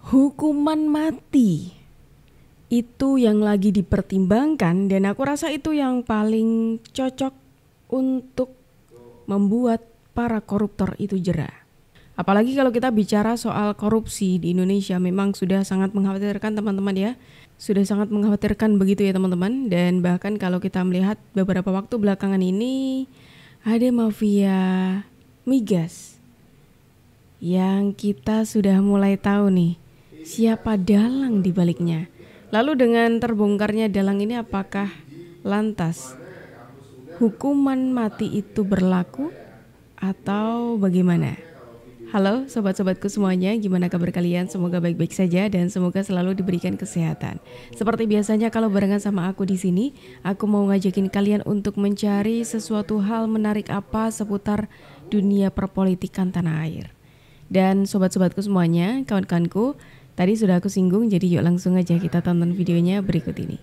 Hukuman mati itu yang lagi dipertimbangkan, dan aku rasa itu yang paling cocok untuk membuat para koruptor itu jera. Apalagi kalau kita bicara soal korupsi di Indonesia, memang sudah sangat mengkhawatirkan teman-teman ya. Sudah sangat mengkhawatirkan begitu ya teman-teman. Dan bahkan kalau kita melihat beberapa waktu belakangan ini, ada mafia migas yang kita sudah mulai tahu nih siapa dalang di baliknya. Lalu dengan terbongkarnya dalang ini, apakah lantas hukuman mati itu berlaku atau bagaimana? Halo sobat-sobatku semuanya, gimana kabar kalian? Semoga baik-baik saja dan semoga selalu diberikan kesehatan. Seperti biasanya kalau barengan sama aku di sini, aku mau ngajakin kalian untuk mencari sesuatu hal menarik apa seputar dunia perpolitikan tanah air. Dan sobat-sobatku semuanya, kawan-kawanku, tadi sudah aku singgung, jadi yuk langsung aja kita tonton videonya berikut ini.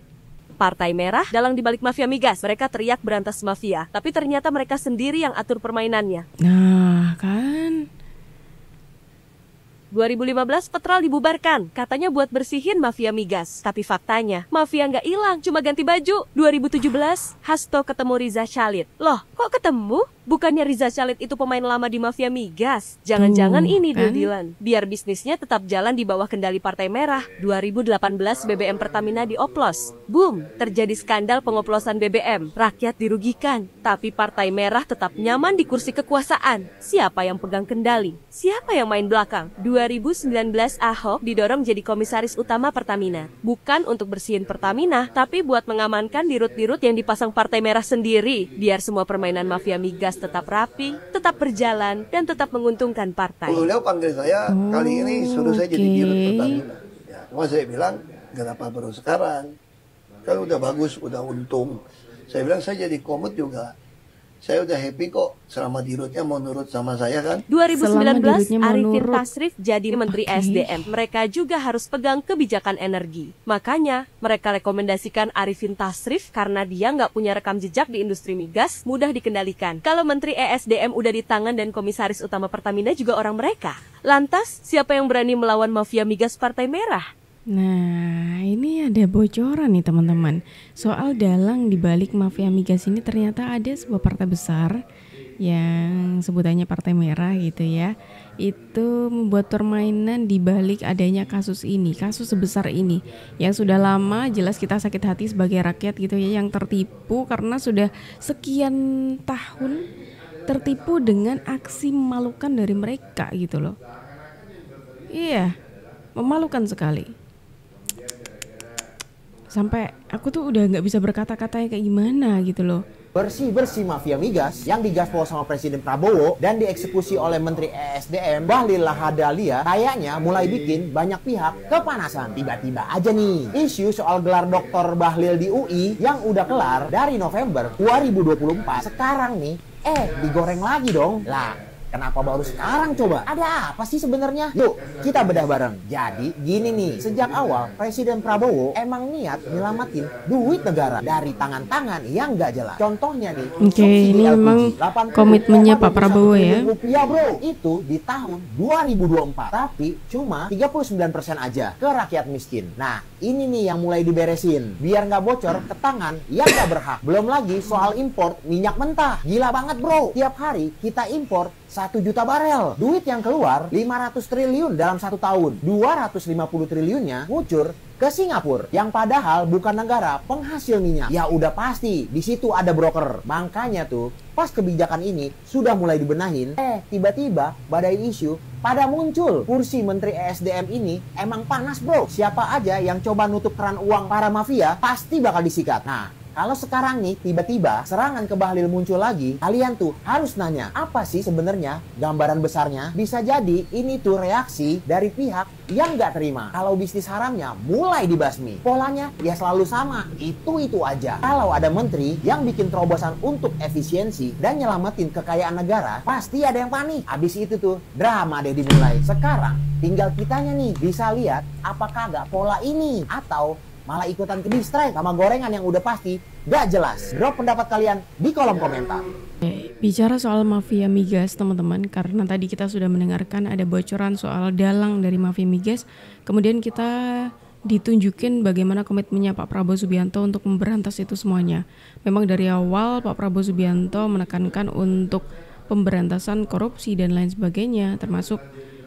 Partai Merah dalang dibalik mafia migas. Mereka teriak berantas mafia, tapi ternyata mereka sendiri yang atur permainannya. Nah kan, 2015 Petral dibubarkan, katanya buat bersihin mafia migas. Tapi faktanya, mafia nggak hilang, cuma ganti baju. 2017, Hasto ketemu Riza Syahlit. Loh, kok ketemu? Bukannya Riza Syahlit itu pemain lama di mafia migas? Jangan-jangan ini deal-dealan. Biar bisnisnya tetap jalan di bawah kendali Partai Merah. 2018 BBM Pertamina dioplos. Boom, terjadi skandal pengoplosan BBM. Rakyat dirugikan, tapi Partai Merah tetap nyaman di kursi kekuasaan. Siapa yang pegang kendali? Siapa yang main belakang? 2019 Ahok didorong jadi komisaris utama Pertamina. Bukan untuk bersihin Pertamina, tapi buat mengamankan dirut-dirut yang dipasang Partai Merah sendiri. Biar semua permainan mafia migas tetap rapi, tetap berjalan, dan tetap menguntungkan partai. Beliau panggil saya, kali ini suruh saya jadi dirut Pertamina. Ya, cuma saya bilang, kenapa baru sekarang? Kan udah bagus, udah untung. Saya bilang, saya jadi komut juga. Saya udah happy kok, selama dirutnya mau nurut sama saya kan. 2019, Arifin Tasrif jadi Menteri SDM. Mereka juga harus pegang kebijakan energi. Makanya, mereka rekomendasikan Arifin Tasrif karena dia nggak punya rekam jejak di industri migas, mudah dikendalikan. Kalau Menteri ESDM udah di tangan dan komisaris utama Pertamina juga orang mereka. Lantas, siapa yang berani melawan mafia migas Partai Merah? nah ini ada bocoran nih teman-teman. Soal dalang di balik mafia migas ini, ternyata ada sebuah partai besar yang sebutannya Partai Merah gitu ya. Itu membuat permainan di balik adanya kasus ini, kasus sebesar ini yang sudah lama jelas kita sakit hati sebagai rakyat gitu ya, yang tertipu karena sudah sekian tahun tertipu dengan aksi memalukan dari mereka gitu loh. Iya, memalukan sekali. Sampai aku tuh udah nggak bisa berkata-kata kayak gimana gitu loh. Bersih-bersih mafia migas yang digaspol sama Presiden Prabowo dan dieksekusi oleh Menteri ESDM Bahlil Lahadalia kayaknya mulai bikin banyak pihak kepanasan. Tiba-tiba aja nih isu soal gelar Dr. Bahlil di UI yang udah kelar dari November 2024 sekarang nih digoreng lagi dong. Lah, kenapa baru sekarang coba? Ada apa sih sebenarnya? Yuk, kita bedah bareng. Jadi, gini nih. Sejak awal, Presiden Prabowo emang niat nyelamatin duit negara dari tangan-tangan yang nggak jelas. Contohnya nih, Oke, ini memang komitmennya Pak Prabowo ya. Rupiah bro, itu di tahun 2024. Tapi cuma 39% aja ke rakyat miskin. Nah, ini nih yang mulai diberesin. Biar nggak bocor ke tangan yang nggak berhak. Belum lagi soal impor minyak mentah. Gila banget bro. Tiap hari kita impor 1 juta barel. Duit yang keluar 500 triliun dalam 1 tahun. 250 triliunnya ngucur ke Singapura yang padahal bukan negara penghasil minyak. Ya udah pasti di situ ada broker. Makanya tuh pas kebijakan ini sudah mulai dibenahin, tiba-tiba badai isu pada muncul. Kursi Menteri ESDM ini emang panas bro. Siapa aja yang coba nutup keran uang para mafia pasti bakal disikat. Nah, kalau sekarang nih tiba-tiba serangan ke Bahlil muncul lagi, kalian tuh harus nanya, apa sih sebenarnya gambaran besarnya? Bisa jadi ini tuh reaksi dari pihak yang nggak terima kalau bisnis haramnya mulai dibasmi. Polanya ya selalu sama, itu aja. Kalau ada menteri yang bikin terobosan untuk efisiensi dan nyelamatin kekayaan negara, pasti ada yang panik. Abis itu tuh drama deh dimulai. Sekarang tinggal kitanya nih bisa lihat apakah nggak pola ini atau malah ikutan ke distract sama gorengan yang udah pasti gak jelas. Drop pendapat kalian di kolom komentar. Bicara soal mafia migas teman-teman, karena tadi kita sudah mendengarkan ada bocoran soal dalang dari mafia migas, kemudian kita ditunjukin bagaimana komitmennya Pak Prabowo Subianto untuk memberantas itu semuanya. Memang dari awal Pak Prabowo Subianto menekankan untuk pemberantasan korupsi dan lain sebagainya, termasuk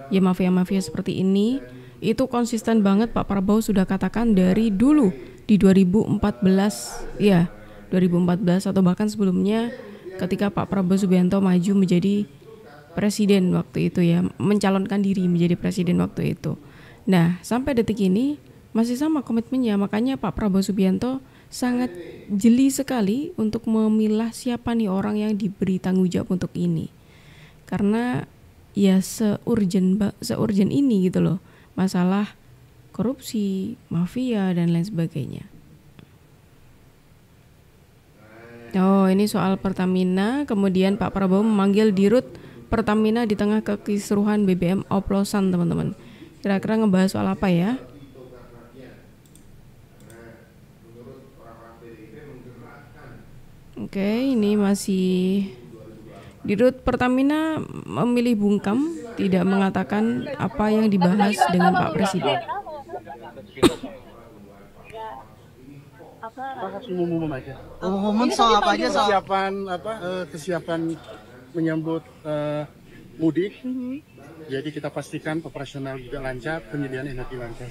ya mafia-mafia seperti ini. Itu konsisten banget Pak Prabowo sudah katakan dari dulu di 2014 ya, 2014 atau bahkan sebelumnya ketika Pak Prabowo Subianto maju menjadi presiden waktu itu ya, mencalonkan diri menjadi presiden waktu itu. Nah, sampai detik ini masih sama komitmennya, makanya Pak Prabowo Subianto sangat jeli sekali untuk memilah siapa nih orang yang diberi tanggung jawab untuk ini. Karena ya seurgen ini gitu loh, masalah korupsi, mafia dan lain sebagainya. Oh, ini soal Pertamina, kemudian Pak Prabowo memanggil Dirut Pertamina di tengah kekisruhan BBM oplosan, teman-teman. Kira-kira ngebahas soal apa ya? Oke, ini masih Dirut Pertamina memilih bungkam, tidak mengatakan apa yang dibahas dengan Pak Presiden. Umum aja. Umum soal apa aja? Kesiapan menyambut mudik. Jadi kita pastikan operasional juga lancar, penyediaan energi lancar.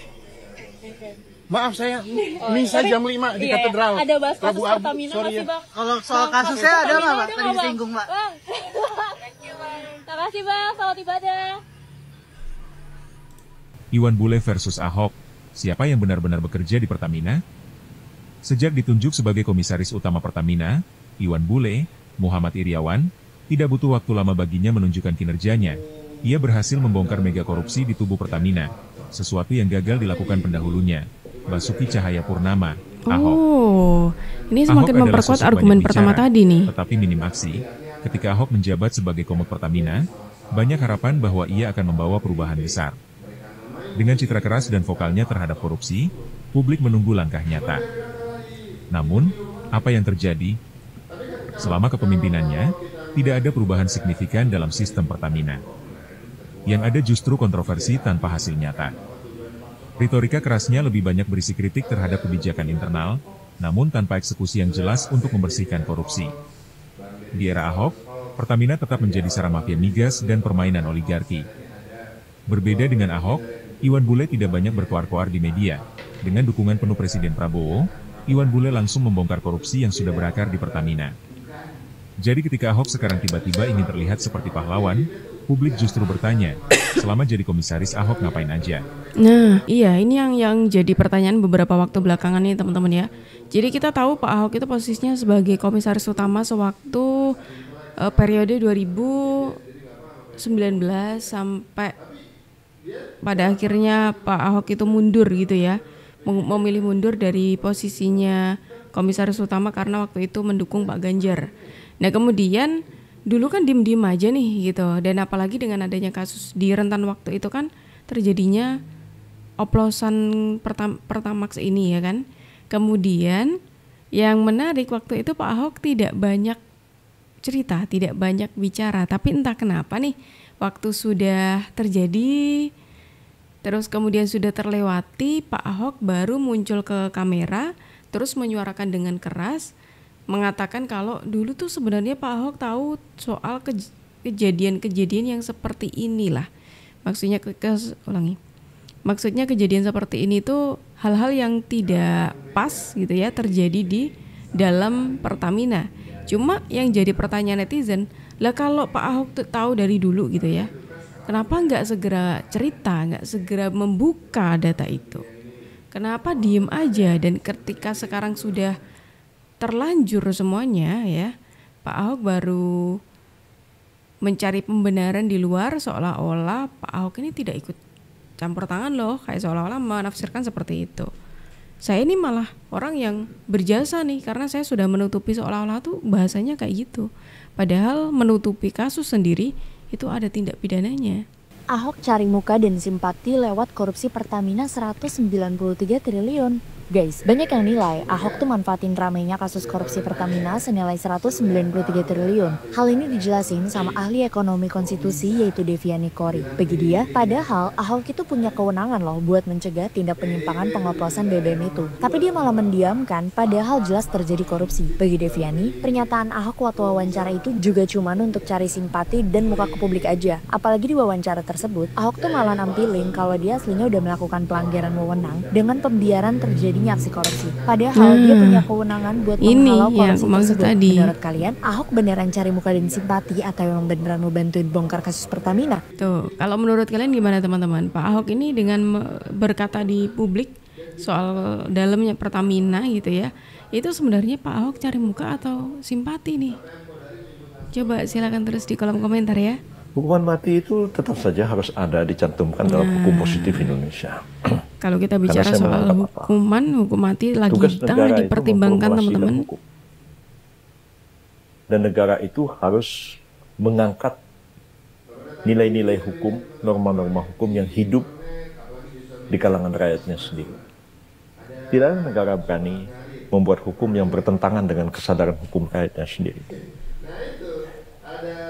Maaf saya, misa jam 5 di katedral. Ada bahas kasus Pertamina masih Bang? Kalau soal kasusnya ada nggak Pak? Tadi disinggung Pak. Terima kasih Bang, selamat ibadah. Iwan Bule versus Ahok, siapa yang benar-benar bekerja di Pertamina? Sejak ditunjuk sebagai komisaris utama Pertamina, Iwan Bule, Muhammad Iriawan, tidak butuh waktu lama baginya menunjukkan kinerjanya. Ia berhasil membongkar mega korupsi di tubuh Pertamina, sesuatu yang gagal dilakukan pendahulunya, Basuki Cahayapurnama, Ahok. Oh, ini semakin memperkuat argumen pertama tadi nih. Tetapi minim aksi. Ketika Ahok menjabat sebagai Komod Pertamina, banyak harapan bahwa ia akan membawa perubahan besar. Dengan citra keras dan vokalnya terhadap korupsi, publik menunggu langkah nyata. Namun, apa yang terjadi? Selama kepemimpinannya, tidak ada perubahan signifikan dalam sistem Pertamina. Yang ada justru kontroversi tanpa hasil nyata. Retorika kerasnya lebih banyak berisi kritik terhadap kebijakan internal, namun tanpa eksekusi yang jelas untuk membersihkan korupsi. Di era Ahok, Pertamina tetap menjadi sarang mafia migas dan permainan oligarki. Berbeda dengan Ahok, Iwan Bule tidak banyak berkoar-koar di media. Dengan dukungan penuh Presiden Prabowo, Iwan Bule langsung membongkar korupsi yang sudah berakar di Pertamina. Jadi ketika Ahok sekarang tiba-tiba ingin terlihat seperti pahlawan, publik justru bertanya, selama jadi komisaris Ahok ngapain aja? Nah, iya ini yang jadi pertanyaan beberapa waktu belakangan nih teman-teman ya. Jadi kita tahu Pak Ahok itu posisinya sebagai komisaris utama sewaktu periode 2019 sampai pada akhirnya Pak Ahok itu mundur gitu ya. Memilih mundur dari posisinya komisaris utama karena waktu itu mendukung Pak Ganjar. Nah kemudian dulu kan diem-diem aja nih gitu, dan apalagi dengan adanya kasus di rentan waktu itu kan terjadinya oplosan Pertamax ini ya kan. Kemudian yang menarik waktu itu Pak Ahok tidak banyak cerita, tidak banyak bicara, tapi entah kenapa nih waktu sudah terjadi terus kemudian sudah terlewati, Pak Ahok baru muncul ke kamera terus menyuarakan dengan keras mengatakan kalau dulu tuh sebenarnya Pak Ahok tahu soal kejadian-kejadian yang seperti inilah. Maksudnya Maksudnya kejadian seperti ini tuh hal-hal yang tidak pas gitu ya terjadi di dalam Pertamina. Cuma yang jadi pertanyaan netizen, lah kalau Pak Ahok tuh tahu dari dulu gitu ya, kenapa nggak segera cerita, nggak segera membuka data itu? Kenapa diem aja? Dan ketika sekarang sudah terlanjur semuanya ya, Pak Ahok baru mencari pembenaran di luar seolah-olah Pak Ahok ini tidak ikut campur tangan loh, kayak seolah-olah menafsirkan seperti itu. Saya ini malah orang yang berjasa nih karena saya sudah menutupi seolah-olah tuh bahasanya kayak gitu. Padahal menutupi kasus sendiri itu ada tindak pidananya. Ahok cari muka dan simpati lewat korupsi Pertamina 193 triliun. Guys, banyak yang nilai Ahok tuh manfaatin ramainya kasus korupsi Pertamina senilai 193 triliun. Hal ini dijelasin sama ahli ekonomi konstitusi yaitu Deviani Kori. Bagi dia, padahal Ahok itu punya kewenangan loh buat mencegah tindak penyimpangan pengoplosan BBM itu. Tapi dia malah mendiamkan padahal jelas terjadi korupsi. Bagi Deviani, pernyataan Ahok waktu wawancara itu juga cuman untuk cari simpati dan muka ke publik aja. Apalagi di wawancara tersebut, Ahok tuh malah nampilin kalau dia aslinya udah melakukan pelanggaran wewenang dengan pembiaran terjadinya aksi korupsi. Padahal dia punya kewenangan buat menghalau korupsi tersebut. Tadi. Menurut kalian, Ahok beneran cari muka dan simpati atau emang beneran mau bantuin bongkar kasus Pertamina? Tuh, kalau menurut kalian gimana teman-teman? Pak Ahok ini dengan berkata di publik soal dalamnya Pertamina gitu ya, itu sebenarnya Pak Ahok cari muka atau simpati nih? Coba silakan terus di kolom komentar ya. Hukuman mati itu tetap saja harus ada dicantumkan dalam hukum positif Indonesia. Kalau kita bicara soal hukum mati lagi tengah dipertimbangkan teman-teman. Dan negara itu harus mengangkat nilai-nilai hukum, norma-norma hukum yang hidup di kalangan rakyatnya sendiri. Tidak ada negara berani membuat hukum yang bertentangan dengan kesadaran hukum rakyatnya sendiri.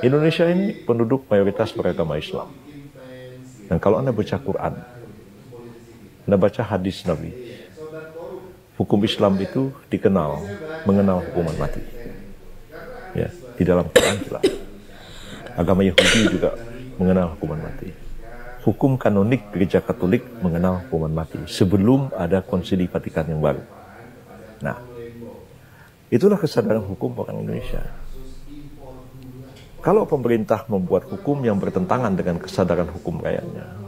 Indonesia ini penduduk mayoritas beragama Islam. Dan kalau Anda baca Quran, Anda baca hadis Nabi, hukum Islam itu mengenal hukuman mati. Ya, di dalam Quran jelas. Agama Yahudi juga mengenal hukuman mati. Hukum kanonik Gereja Katolik mengenal hukuman mati sebelum ada Konsili Vatikan yang baru. Nah, itulah kesadaran hukum orang Indonesia. Kalau pemerintah membuat hukum yang bertentangan dengan kesadaran hukum rakyatnya,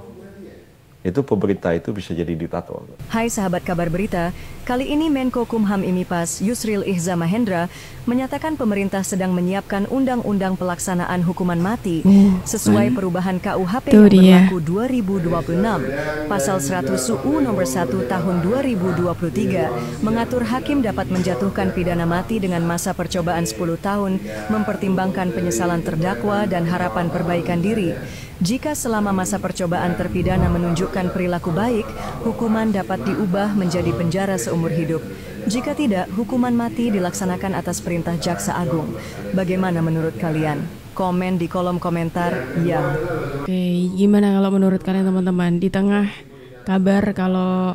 itu pemerintah itu bisa jadi diktator. Hai sahabat kabar berita, kali ini Menko Kumham IMIPAS Yusril Ihza Mahendra menyatakan pemerintah sedang menyiapkan undang-undang pelaksanaan hukuman mati sesuai perubahan KUHP yang berlaku 2026. Pasal 100 UU nomor 1 tahun 2023 mengatur hakim dapat menjatuhkan pidana mati dengan masa percobaan 10 tahun, mempertimbangkan penyesalan terdakwa dan harapan perbaikan diri. Jika selama masa percobaan terpidana menunjukkan perilaku baik, hukuman dapat diubah menjadi penjara seumur hidup. Jika tidak, hukuman mati dilaksanakan atas perintah Jaksa Agung. Bagaimana menurut kalian? Komen di kolom komentar ya. Oke, gimana kalau menurut kalian teman-teman? Di tengah kabar kalau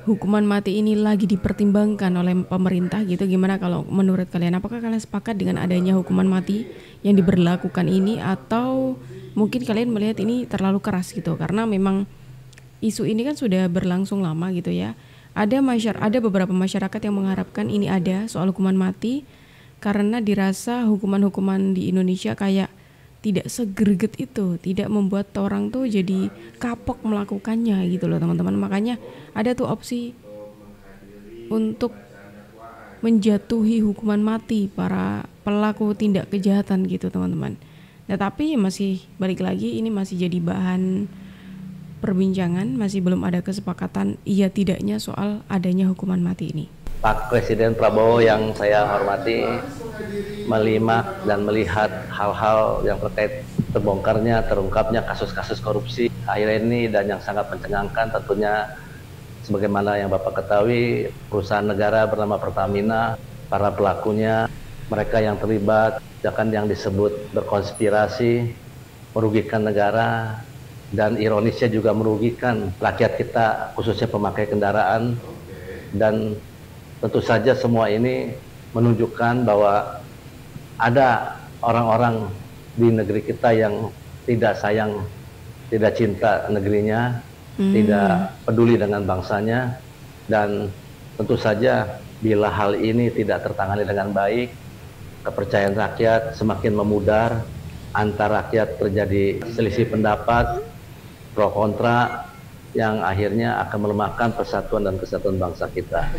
hukuman mati ini lagi dipertimbangkan oleh pemerintah gitu, gimana kalau menurut kalian? Apakah kalian sepakat dengan adanya hukuman mati yang diberlakukan ini, atau mungkin kalian melihat ini terlalu keras gitu? Karena memang isu ini kan sudah berlangsung lama gitu ya. Ada beberapa masyarakat yang mengharapkan ini ada soal hukuman mati karena dirasa hukuman-hukuman di Indonesia kayak tidak segerget itu, tidak membuat orang tuh jadi kapok melakukannya gitu loh teman-teman. Makanya ada tuh opsi untuk menjatuhi hukuman mati para pelaku tindak kejahatan gitu teman-teman. Nah, tapi masih balik lagi, ini masih jadi bahan perbincangan, masih belum ada kesepakatan iya tidaknya soal adanya hukuman mati ini. Pak Presiden Prabowo yang saya hormati melimak dan melihat hal-hal yang terkait terbongkarnya, terungkapnya kasus-kasus korupsi akhir ini dan yang sangat mencengangkan tentunya sebagaimana yang Bapak ketahui, perusahaan negara bernama Pertamina, para pelakunya, mereka yang terlibat, bahkan yang disebut berkonspirasi, merugikan negara, dan ironisnya juga merugikan rakyat kita, khususnya pemakai kendaraan. Dan tentu saja semua ini menunjukkan bahwa ada orang-orang di negeri kita yang tidak sayang, tidak cinta negerinya, tidak peduli dengan bangsanya. Dan tentu saja bila hal ini tidak tertangani dengan baik, kepercayaan rakyat semakin memudar, antar rakyat terjadi selisih pendapat, pro kontra, yang akhirnya akan melemahkan persatuan dan kesatuan bangsa kita.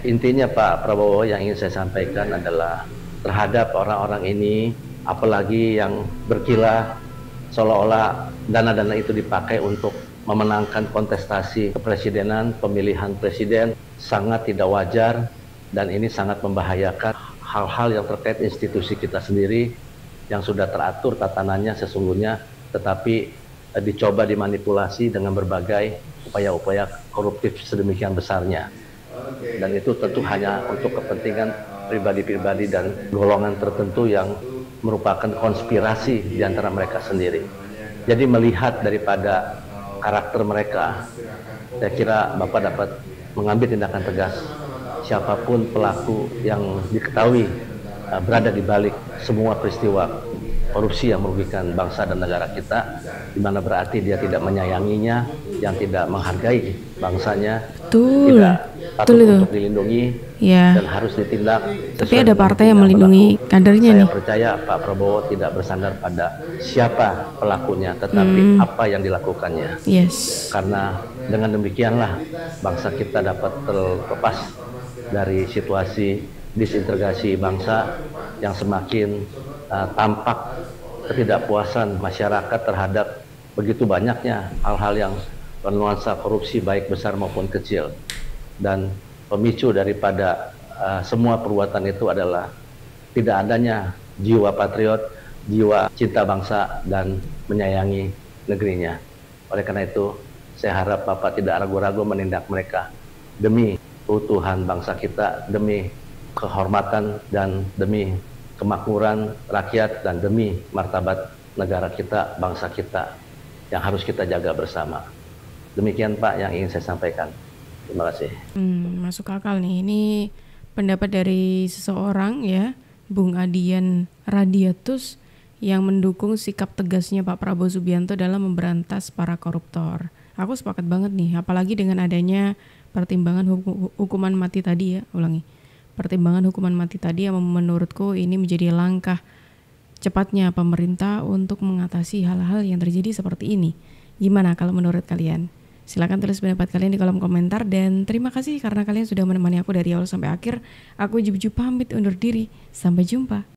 Intinya Pak Prabowo yang ingin saya sampaikan adalah terhadap orang-orang ini, apalagi yang berkilah seolah-olah dana-dana itu dipakai untuk memenangkan kontestasi kepresidenan, pemilihan presiden, sangat tidak wajar, dan ini sangat membahayakan hal-hal yang terkait institusi kita sendiri yang sudah teratur tatanannya sesungguhnya, tetapi dicoba dimanipulasi dengan berbagai upaya-upaya koruptif sedemikian besarnya. dan itu tentu hanya untuk kepentingan pribadi-pribadi dan golongan tertentu yang merupakan konspirasi di antara mereka sendiri. Jadi melihat daripada karakter mereka, saya kira Bapak dapat mengambil tindakan tegas siapapun pelaku yang diketahui berada di balik semua peristiwa korupsi yang merugikan bangsa dan negara kita, di mana berarti dia tidak menyayanginya, yang tidak menghargai bangsanya, tidak patut untuk dilindungi dan harus ditindak. Tapi ada partai yang melindungi kadernya nih. Saya percaya Pak Prabowo tidak bersandar pada siapa pelakunya, tetapi apa yang dilakukannya. Karena dengan demikianlah bangsa kita dapat terlepas dari situasi disintegrasi bangsa yang semakin tampak ketidakpuasan masyarakat terhadap begitu banyaknya hal-hal yang bernuansa korupsi baik besar maupun kecil. Dan pemicu daripada semua perbuatan itu adalah tidak adanya jiwa patriot, jiwa cinta bangsa dan menyayangi negerinya. Oleh karena itu, saya harap Bapak tidak ragu-ragu menindak mereka demi keutuhan bangsa kita, demi kehormatan dan demi kemakmuran rakyat dan demi martabat negara kita, bangsa kita yang harus kita jaga bersama. Demikian Pak yang ingin saya sampaikan. Terima kasih. Masuk akal nih. Ini pendapat dari seseorang ya, Bung Adian Radiatus, yang mendukung sikap tegasnya Pak Prabowo Subianto dalam memberantas para koruptor. Aku sepakat banget nih, apalagi dengan adanya pertimbangan hukuman mati tadi ya, pertimbangan hukuman mati tadi yang menurutku ini menjadi langkah cepatnya pemerintah untuk mengatasi hal-hal yang terjadi seperti ini. Gimana kalau menurut kalian? Silakan tulis pendapat kalian di kolom komentar dan terima kasih karena kalian sudah menemani aku dari awal sampai akhir. Aku Juju pamit undur diri. Sampai jumpa.